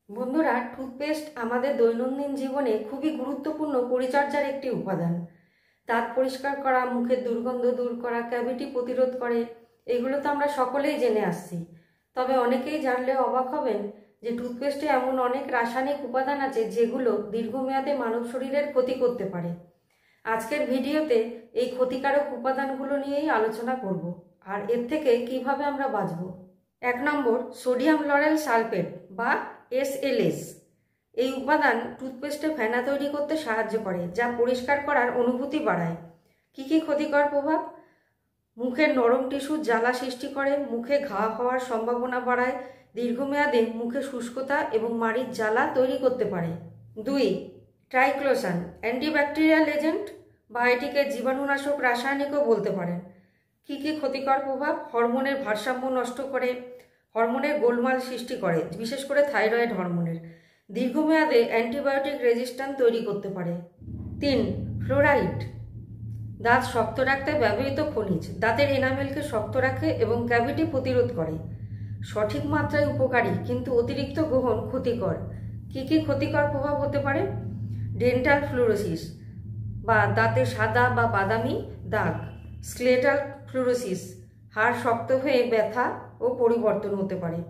বন্ধুরা, টুথপেস্ট আমাদের দৈনন্দিন জীবনে খুবই গুরুত্বপূর্ণ পরিচর্যার একটি উপাদান। দাঁত পরিষ্কার করা, মুখের দুর্গন্ধ দূর করা, ক্যাভিটি প্রতিরোধ করে, এগুলো তো আমরা সকলেই জেনে আসছি। তবে অনেকেই জানলে অবাক হবেন যে টুথপেস্টে এমন অনেক রাসায়নিক উপাদান আছে যেগুলো দীর্ঘমেয়াদে মানব শরীরের ক্ষতি করতে পারে। আজকের ভিডিওতে এই ক্ষতিকারক উপাদানগুলো নিয়েই আলোচনা করব আর এর থেকে কিভাবে আমরা বাঁচব। 1 নম্বর, সোডিয়াম লরেল সালফেট বা SLS। এই উপাদান টুথপেস্টে ফেনা তৈরি করতে সাহায্য করে, যা পরিষ্কার করার অনুভূতি বাড়ায়। কি কি ক্ষতিকর প্রভাব? মুখের নরম টিস্যু জ্বালা সৃষ্টি করে, মুখে ঘা হওয়ার সম্ভাবনা বাড়ায়, দীর্ঘমেয়াদে মুখে শুষ্কতা এবং মাড়ির জ্বালা তৈরি করতে পারে। 2, ট্রাইক্লোসান অ্যান্টিব্যাকটেরিয়াল এজেন্ট বা এটিকে জীবাণুনাশক রাসায়নিকও বলতে পারেন। কি কি ক্ষতিকর প্রভাব? হরমোনের ভারসাম্য নষ্ট করে, হরমোনের গোলমাল সৃষ্টি করে, বিশেষ করে থাইরয়েড হরমোনের। দীর্ঘমেয়াদে অ্যান্টিবায়োটিক রেজিস্ট্যান্স তৈরি করতে পারে। 3, ফ্লোরাইড দাঁত শক্ত রাখতে ব্যবহৃত খনিজ, দাঁতের এনামেলকে শক্ত রাখে এবং ক্যাভিটি প্রতিরোধ করে। সঠিক মাত্রায় উপকারী, কিন্তু অতিরিক্ত গ্রহণ ক্ষতিকর। কি কি ক্ষতিকর প্রভাব হতে পারে? ডেন্টাল ফ্লোরোসিস বা দাঁতে সাদা বা বাদামি দাগ, স্কেলেটাল ফ্লোরোসিস, হাড় শক্ত হয়ে ব্যথা ও পরিবর্তন হতে পারে।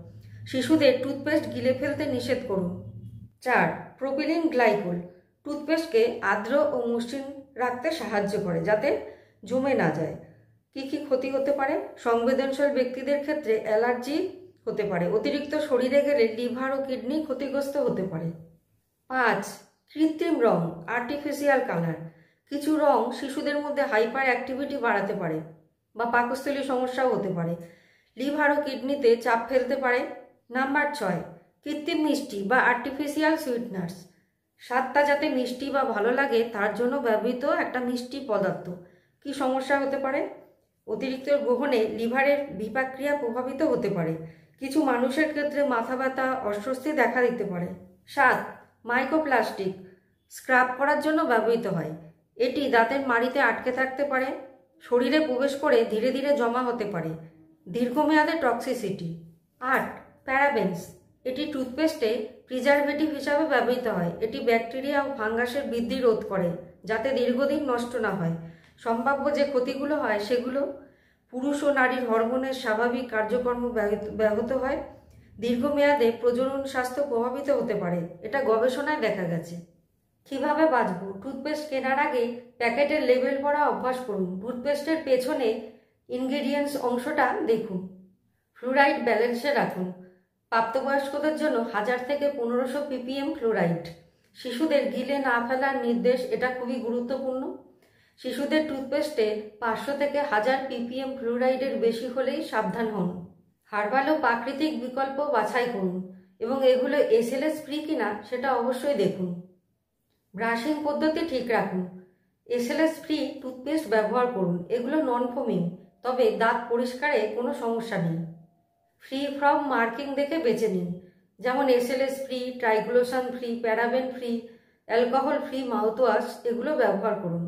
শিশুদের টুথপেস্ট গিলে ফেলতে নিষেধ করুন। 4, প্রোপিলিন গ্লাইকোল টুথপেস্টকে আর্দ্র ও মসৃণ রাখতে সাহায্য করে, যাতে জমে না যায়। কি কি ক্ষতি হতে পারে? সংবেদনশীল ব্যক্তিদের ক্ষেত্রে অ্যালার্জি হতে পারে। অতিরিক্ত শরীরে গেলে লিভার ও কিডনি ক্ষতিগ্রস্ত হতে পারে। 5, কৃত্রিম রং আর্টিফিশিয়াল কালার। কিছু রং শিশুদের মধ্যে হাইপার অ্যাক্টিভিটি বাড়াতে পারে বা পাকস্থলী সমস্যাও হতে পারে। লিভার ও কিডনিতে চাপ ফেলতে পারে। নাম্বার 6, কৃত্রিম মিষ্টি বা আর্টিফিশিয়াল সুইটনার্স। স্বাদটা যাতে মিষ্টি বা ভালো লাগে তার জন্য ব্যবহৃত একটা মিষ্টি পদার্থ। কি সমস্যা হতে পারে? অতিরিক্ত গ্রহণে লিভারের বিপাকক্রিয়া প্রভাবিত হতে পারে। কিছু মানুষের ক্ষেত্রে মাথা ব্যথা, অস্বস্তি দেখা দিতে পারে। 7, মাইক্রোপ্লাস্টিক স্ক্রাব করার জন্য ব্যবহৃত হয়। এটি দাঁতের মাড়িতে আটকে থাকতে পারে, শরীরে প্রবেশ করে ধীরে ধীরে জমা হতে পারে। দীর্ঘমেয়াদে টক্সিসিটি। 8, প্যারাবেনস। এটি টুথপেস্টে প্রিজারভেটিভ হিসাবে ব্যবহৃত হয়। এটি ব্যাকটেরিয়া ও ফাঙ্গাসের বৃদ্ধি রোধ করে, যাতে দীর্ঘদিন নষ্ট না হয়। সম্ভাব্য যে ক্ষতিগুলো হয় সেগুলো: পুরুষ ও নারীর হরমোনের স্বাভাবিক কার্যক্রম ব্যাহত হয়, দীর্ঘমেয়াদে প্রজনন স্বাস্থ্য প্রভাবিত হতে পারে। এটা গবেষণায় দেখা গেছে। কিভাবে বাঁচব? টুথপেস্ট কেনার আগে প্যাকেটের লেবেল পড়া অভ্যাস করুন। টুথপেস্টের পেছনে ইনগ্রেডিয়েন্টস অংশটা দেখুন। ফ্লোরাইড ব্যালেন্সে রাখুন। প্রাপ্তবয়স্কদের জন্য 1000 থেকে 1500 ppm ফ্লোরাইড। শিশুদের গিলে না ফেলার নির্দেশ, এটা খুবই গুরুত্বপূর্ণ। শিশুদের টুথপেস্টে 500 থেকে 1000 ppm ফ্লোরাইডের বেশি হলেই সাবধান হন। হার্বাল ও প্রাকৃতিক বিকল্প বাছাই করুন এবং এগুলো SLS ফ্রি কিনা সেটা অবশ্যই দেখুন। ব্রাশিং পদ্ধতি ঠিক রাখুন। SLS ফ্রি টুথপেস্ট ব্যবহার করুন। এগুলো নন ফোমিং, তবে দাঁত পরিষ্কারে কোনো সমস্যা নেই। ফ্রি ফ্রম মার্কিং দেখে বেছে নিন, যেমন SLS free, triclosan free, paraben free, alcohol free mouthwash, এগুলো ব্যবহার করুন।